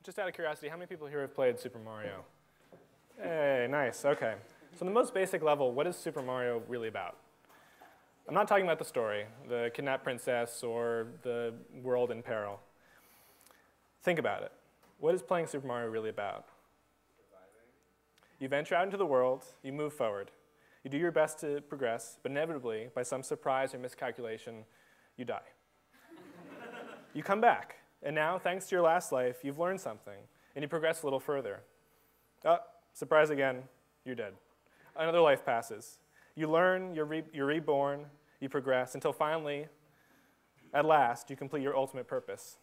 Just out of curiosity, how many people here have played Super Mario? Hey, nice, okay. So on the most basic level, what is Super Mario really about? I'm not talking about the story, the kidnapped princess or the world in peril. Think about it. What is playing Super Mario really about? Surviving. You venture out into the world, you move forward. You do your best to progress, but inevitably, by some surprise or miscalculation, you die. You come back, and now, thanks to your last life, you've learned something, and you progress a little further. Surprise again, you're dead. Another life passes. You learn, you're reborn, you progress, until finally, at last, you complete your ultimate purpose.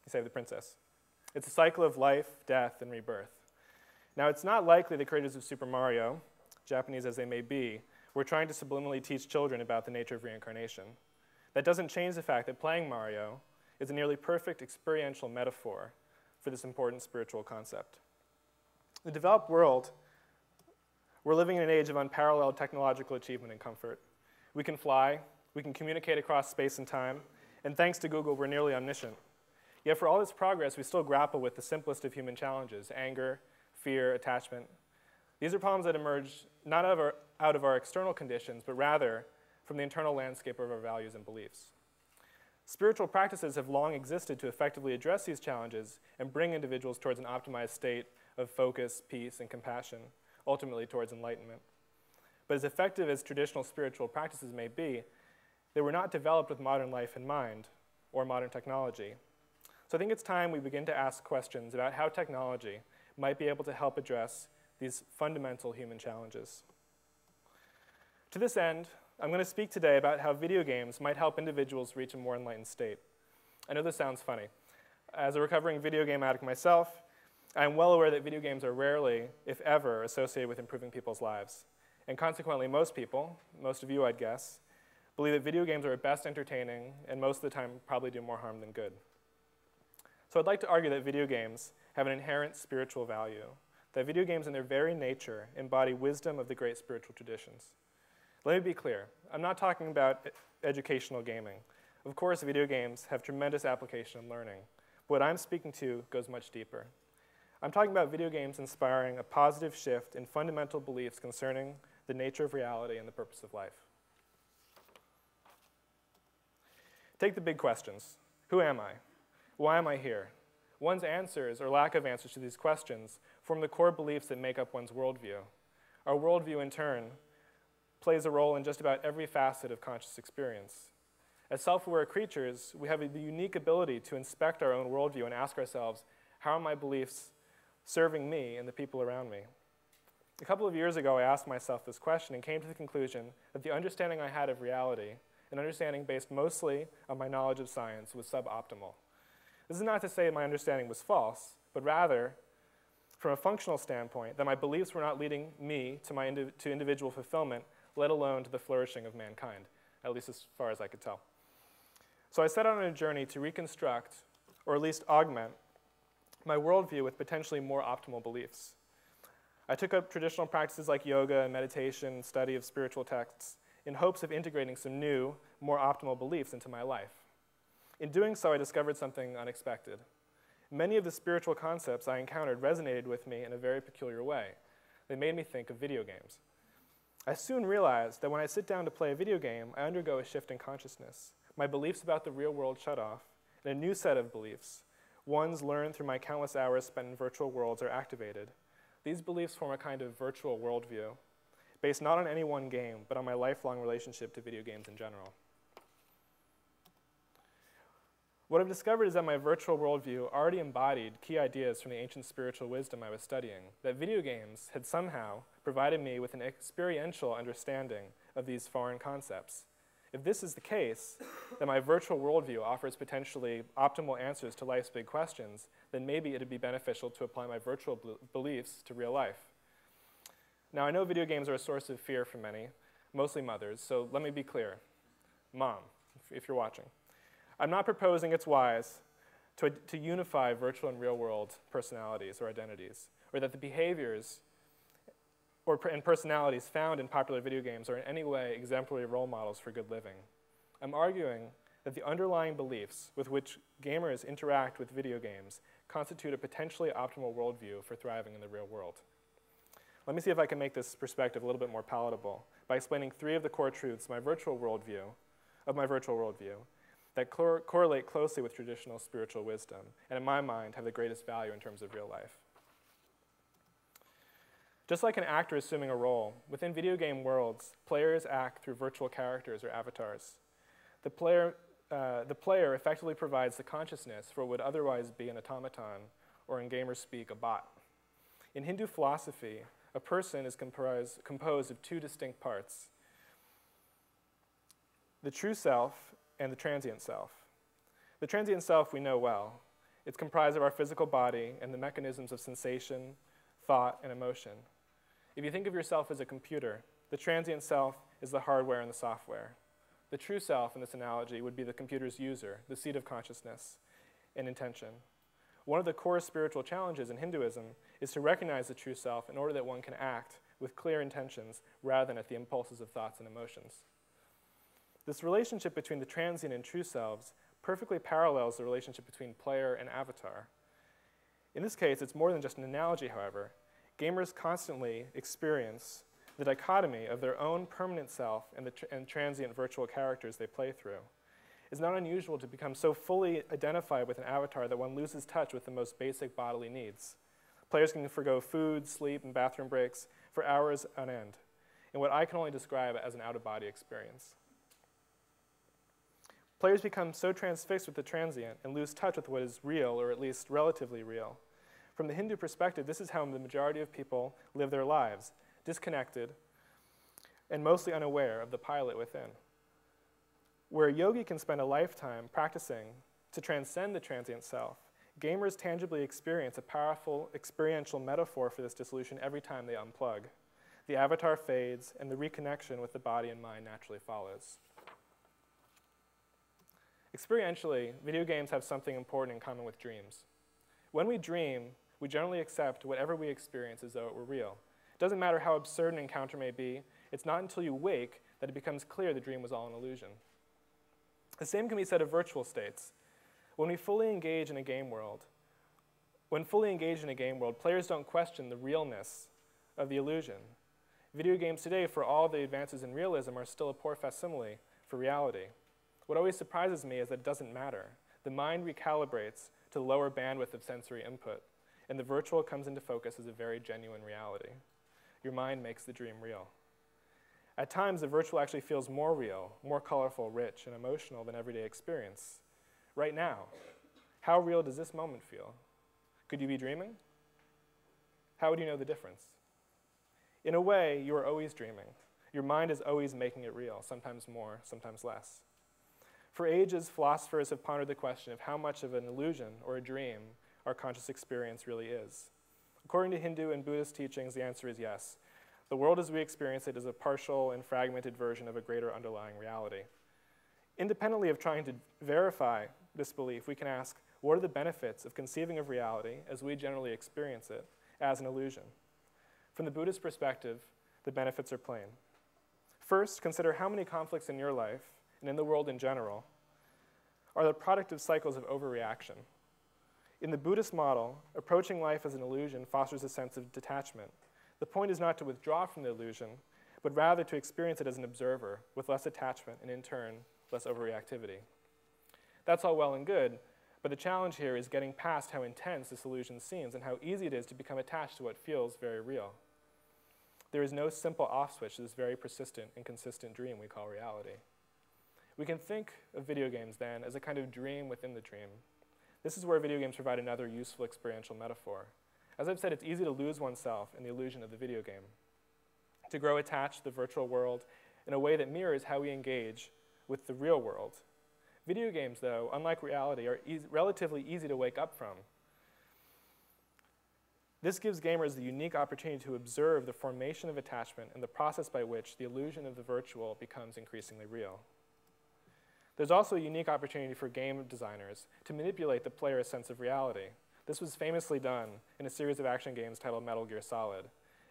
You save the princess. It's a cycle of life, death, and rebirth. Now, it's not likely the creators of Super Mario, Japanese as they may be, were trying to subliminally teach children about the nature of reincarnation. That doesn't change the fact that playing Mario is a nearly perfect experiential metaphor for this important spiritual concept. In the developed world, we're living in an age of unparalleled technological achievement and comfort. We can fly, we can communicate across space and time, and thanks to Google, we're nearly omniscient. Yet for all this progress, we still grapple with the simplest of human challenges: anger, fear, attachment. These are problems that emerge not out of our external conditions, but rather from the internal landscape of our values and beliefs. Spiritual practices have long existed to effectively address these challenges and bring individuals towards an optimized state of focus, peace, and compassion, ultimately towards enlightenment. But as effective as traditional spiritual practices may be, they were not developed with modern life in mind or modern technology. So I think it's time we begin to ask questions about how technology might be able to help address these fundamental human challenges. To this end, I'm going to speak today about how video games might help individuals reach a more enlightened state. I know this sounds funny. As a recovering video game addict myself, I'm well aware that video games are rarely, if ever, associated with improving people's lives. And consequently, most people, most of you I'd guess, believe that video games are at best entertaining and most of the time probably do more harm than good. So I'd like to argue that video games have an inherent spiritual value, that video games in their very nature embody wisdom of the great spiritual traditions. Let me be clear, I'm not talking about educational gaming. Of course, video games have tremendous application in learning. What I'm speaking to goes much deeper. I'm talking about video games inspiring a positive shift in fundamental beliefs concerning the nature of reality and the purpose of life. Take the big questions. Who am I? Why am I here? One's answers, or lack of answers to these questions, form the core beliefs that make up one's worldview. Our worldview, in turn, plays a role in just about every facet of conscious experience. As self-aware creatures, we have the unique ability to inspect our own worldview and ask ourselves, how are my beliefs serving me and the people around me? A couple of years ago, I asked myself this question and came to the conclusion that the understanding I had of reality, an understanding based mostly on my knowledge of science, was suboptimal. This is not to say my understanding was false, but rather, from a functional standpoint, that my beliefs were not leading me to individual fulfillment, let alone to the flourishing of mankind, at least as far as I could tell. So I set out on a journey to reconstruct, or at least augment, my worldview with potentially more optimal beliefs. I took up traditional practices like yoga and meditation, study of spiritual texts, in hopes of integrating some new, more optimal beliefs into my life. In doing so, I discovered something unexpected. Many of the spiritual concepts I encountered resonated with me in a very peculiar way. They made me think of video games. I soon realized that when I sit down to play a video game, I undergo a shift in consciousness. My beliefs about the real world shut off, and a new set of beliefs, ones learned through my countless hours spent in virtual worlds, are activated. These beliefs form a kind of virtual worldview, based not on any one game, but on my lifelong relationship to video games in general. What I've discovered is that my virtual worldview already embodied key ideas from the ancient spiritual wisdom I was studying, that video games had somehow provided me with an experiential understanding of these foreign concepts. If this is the case, that my virtual worldview offers potentially optimal answers to life's big questions, then maybe it'd be beneficial to apply my virtual beliefs to real life. Now, I know video games are a source of fear for many, mostly mothers, so let me be clear. Mom, if you're watching. I'm not proposing it's wise to unify virtual and real-world personalities or identities, or that the behaviors and personalities found in popular video games are in any way exemplary role models for good living. I'm arguing that the underlying beliefs with which gamers interact with video games constitute a potentially optimal worldview for thriving in the real world. Let me see if I can make this perspective a little bit more palatable by explaining 3 of the core truths of my virtual worldview that correlate closely with traditional spiritual wisdom, and in my mind have the greatest value in terms of real life. Just like an actor assuming a role, within video game worlds, players act through virtual characters or avatars. The player effectively provides the consciousness for what would otherwise be an automaton, or in gamer speak, a bot. In Hindu philosophy, a person is composed of 2 distinct parts: the true self and the transient self. The transient self we know well. It's comprised of our physical body and the mechanisms of sensation, thought, and emotion. If you think of yourself as a computer, the transient self is the hardware and the software. The true self in this analogy would be the computer's user, the seat of consciousness and intention. One of the core spiritual challenges in Hinduism is to recognize the true self in order that one can act with clear intentions rather than at the impulses of thoughts and emotions. This relationship between the transient and true selves perfectly parallels the relationship between player and avatar. In this case, it's more than just an analogy, however. Gamers constantly experience the dichotomy of their own permanent self and transient virtual characters they play through. It's not unusual to become so fully identified with an avatar that one loses touch with the most basic bodily needs. Players can forgo food, sleep, and bathroom breaks for hours on end, in what I can only describe as an out-of-body experience. Players become so transfixed with the transient and lose touch with what is real, or at least relatively real. From the Hindu perspective, this is how the majority of people live their lives, disconnected and mostly unaware of the pilot within. Where a yogi can spend a lifetime practicing to transcend the transient self, gamers tangibly experience a powerful experiential metaphor for this dissolution every time they unplug. The avatar fades, and the reconnection with the body and mind naturally follows. Experientially, video games have something important in common with dreams. When we dream, we generally accept whatever we experience as though it were real. It doesn't matter how absurd an encounter may be, it's not until you wake that it becomes clear the dream was all an illusion. The same can be said of virtual states. When fully engaged in a game world, players don't question the realness of the illusion. Video games today, for all the advances in realism, are still a poor facsimile for reality. What always surprises me is that it doesn't matter. The mind recalibrates to the lower bandwidth of sensory input, and the virtual comes into focus as a very genuine reality. Your mind makes the dream real. At times, the virtual actually feels more real, more colorful, rich, and emotional than everyday experience. Right now, how real does this moment feel? Could you be dreaming? How would you know the difference? In a way, you are always dreaming. Your mind is always making it real, sometimes more, sometimes less. For ages, philosophers have pondered the question of how much of an illusion or a dream our conscious experience really is. According to Hindu and Buddhist teachings, the answer is yes. The world as we experience it is a partial and fragmented version of a greater underlying reality. Independently of trying to verify this belief, we can ask, what are the benefits of conceiving of reality as we generally experience it as an illusion? From the Buddhist perspective, the benefits are plain. First, consider how many conflicts in your life, and in the world in general, are the product of cycles of overreaction. In the Buddhist model, approaching life as an illusion fosters a sense of detachment. The point is not to withdraw from the illusion, but rather to experience it as an observer with less attachment and, in turn, less overreactivity. That's all well and good, but the challenge here is getting past how intense this illusion seems and how easy it is to become attached to what feels very real. There is no simple off switch to this very persistent and consistent dream we call reality. We can think of video games, then, as a kind of dream within the dream. This is where video games provide another useful experiential metaphor. As I've said, it's easy to lose oneself in the illusion of the video game, to grow attached to the virtual world in a way that mirrors how we engage with the real world. Video games, though, unlike reality, are relatively easy to wake up from. This gives gamers the unique opportunity to observe the formation of attachment and the process by which the illusion of the virtual becomes increasingly real. There's also a unique opportunity for game designers to manipulate the player's sense of reality. This was famously done in a series of action games titled Metal Gear Solid.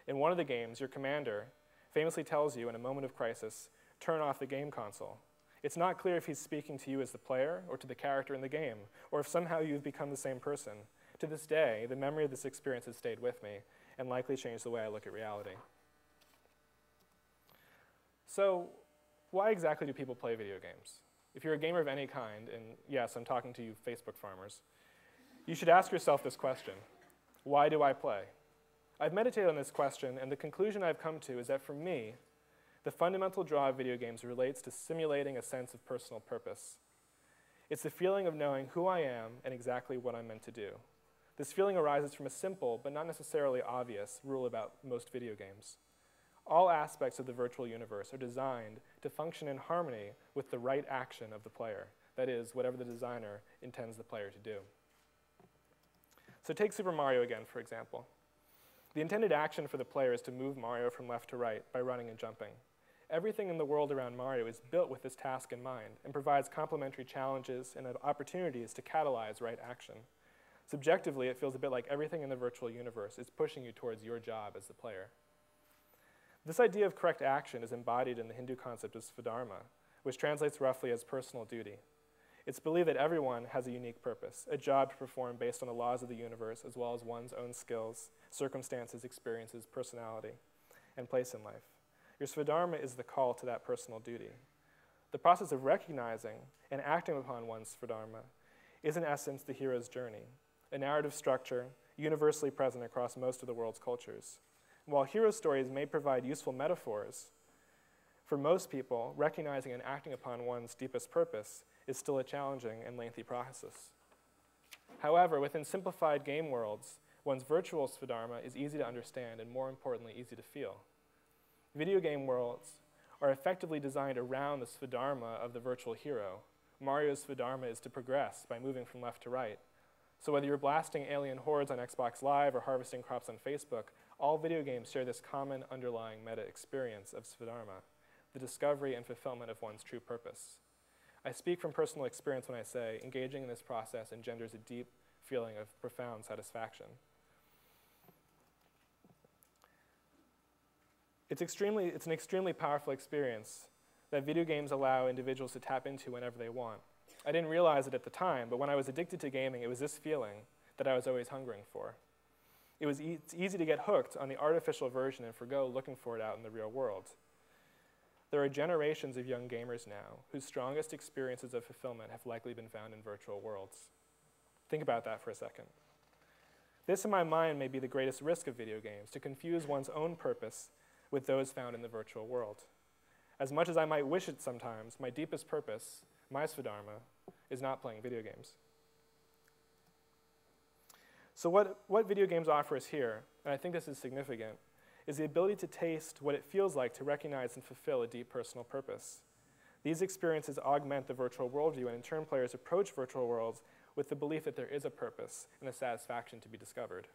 In one of the games, your commander famously tells you in a moment of crisis, turn off the game console. It's not clear if he's speaking to you as the player or to the character in the game, or if somehow you've become the same person. To this day, the memory of this experience has stayed with me and likely changed the way I look at reality. So, why exactly do people play video games? If you're a gamer of any kind, and yes, I'm talking to you Facebook farmers, you should ask yourself this question: why do I play? I've meditated on this question, and the conclusion I've come to is that for me, the fundamental draw of video games relates to simulating a sense of personal purpose. It's the feeling of knowing who I am and exactly what I'm meant to do. This feeling arises from a simple, but not necessarily obvious, rule about most video games. All aspects of the virtual universe are designed to function in harmony with the right action of the player, that is, whatever the designer intends the player to do. So take Super Mario again, for example. The intended action for the player is to move Mario from left to right by running and jumping. Everything in the world around Mario is built with this task in mind and provides complementary challenges and opportunities to catalyze right action. Subjectively, it feels a bit like everything in the virtual universe is pushing you towards your job as the player. This idea of correct action is embodied in the Hindu concept of svadharma, which translates roughly as personal duty. It's believed that everyone has a unique purpose, a job to perform based on the laws of the universe, as well as one's own skills, circumstances, experiences, personality, and place in life. Your svadharma is the call to that personal duty. The process of recognizing and acting upon one's svadharma is in essence the hero's journey, a narrative structure universally present across most of the world's cultures. While hero stories may provide useful metaphors, for most people, recognizing and acting upon one's deepest purpose is still a challenging and lengthy process. However, within simplified game worlds, one's virtual svadharma is easy to understand and, more importantly, easy to feel. Video game worlds are effectively designed around the svadharma of the virtual hero. Mario's svadharma is to progress by moving from left to right. So whether you're blasting alien hordes on Xbox Live or harvesting crops on Facebook, all video games share this common underlying meta experience of svadharma, the discovery and fulfillment of one's true purpose. I speak from personal experience when I say engaging in this process engenders a deep feeling of profound satisfaction. It's an extremely powerful experience that video games allow individuals to tap into whenever they want. I didn't realize it at the time, but when I was addicted to gaming, it was this feeling that I was always hungering for. It's easy to get hooked on the artificial version and forgo looking for it out in the real world. There are generations of young gamers now whose strongest experiences of fulfillment have likely been found in virtual worlds. Think about that for a second. This, in my mind, may be the greatest risk of video games, to confuse one's own purpose with those found in the virtual world. As much as I might wish it sometimes, my deepest purpose, my svadharma, is not playing video games. So what video games offer us here, and I think this is significant, is the ability to taste what it feels like to recognize and fulfill a deep personal purpose. These experiences augment the virtual worldview, and in turn, players approach virtual worlds with the belief that there is a purpose and a satisfaction to be discovered.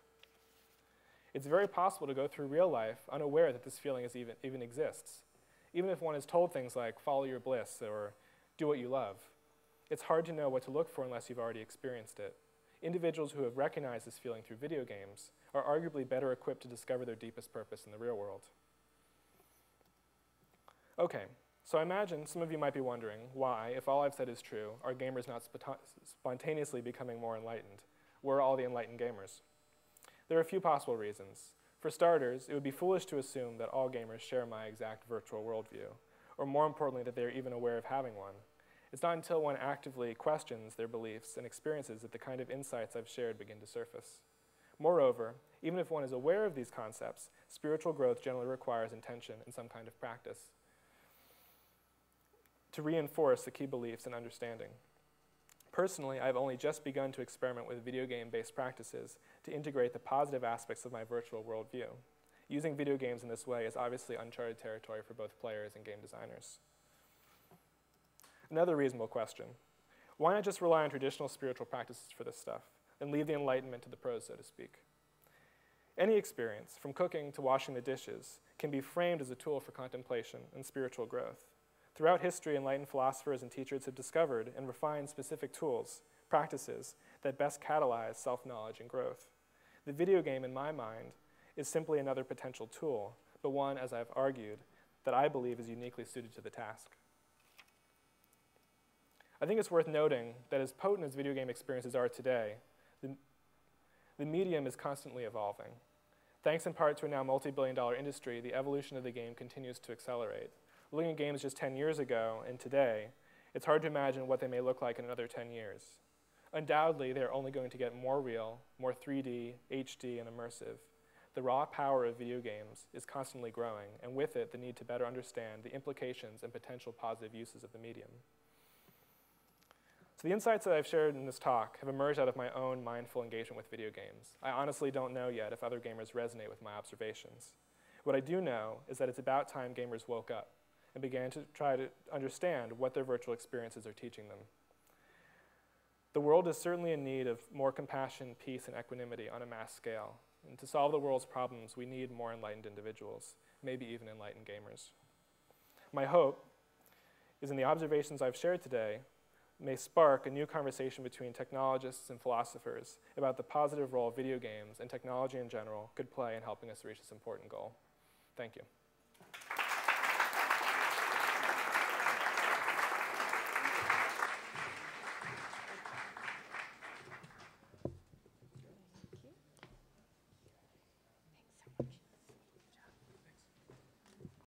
It's very possible to go through real life unaware that this feeling even exists, even if one is told things like follow your bliss or do what you love. It's hard to know what to look for unless you've already experienced it. Individuals who have recognized this feeling through video games are arguably better equipped to discover their deepest purpose in the real world. Okay, so I imagine some of you might be wondering why, if all I've said is true, are gamers not spontaneously becoming more enlightened? Where are all the enlightened gamers? There are a few possible reasons. For starters, it would be foolish to assume that all gamers share my exact virtual worldview, or more importantly, that they are even aware of having one. It's not until one actively questions their beliefs and experiences that the kind of insights I've shared begin to surface. Moreover, even if one is aware of these concepts, spiritual growth generally requires intention and some kind of practice to reinforce the key beliefs and understanding. Personally, I've only just begun to experiment with video game-based practices to integrate the positive aspects of my virtual worldview. Using video games in this way is obviously uncharted territory for both players and game designers. Another reasonable question: why not just rely on traditional spiritual practices for this stuff and leave the enlightenment to the pros, so to speak? Any experience, from cooking to washing the dishes, can be framed as a tool for contemplation and spiritual growth. Throughout history, enlightened philosophers and teachers have discovered and refined specific tools, practices, that best catalyze self-knowledge and growth. The video game, in my mind, is simply another potential tool, but one, as I've argued, that I believe is uniquely suited to the task. I think it's worth noting that as potent as video game experiences are today, the medium is constantly evolving. Thanks in part to a now multi-billion-dollar industry, the evolution of the game continues to accelerate. Looking at games just 10 years ago and today, it's hard to imagine what they may look like in another 10 years. Undoubtedly, they're only going to get more real, more 3D, HD, and immersive. The raw power of video games is constantly growing, and with it, the need to better understand the implications and potential positive uses of the medium. So the insights that I've shared in this talk have emerged out of my own mindful engagement with video games. I honestly don't know yet if other gamers resonate with my observations. What I do know is that it's about time gamers woke up and began to try to understand what their virtual experiences are teaching them. The world is certainly in need of more compassion, peace, and equanimity on a mass scale. And to solve the world's problems, we need more enlightened individuals, maybe even enlightened gamers. My hope is in the observations I've shared today may spark a new conversation between technologists and philosophers about the positive role video games and technology in general could play in helping us reach this important goal. Thank you.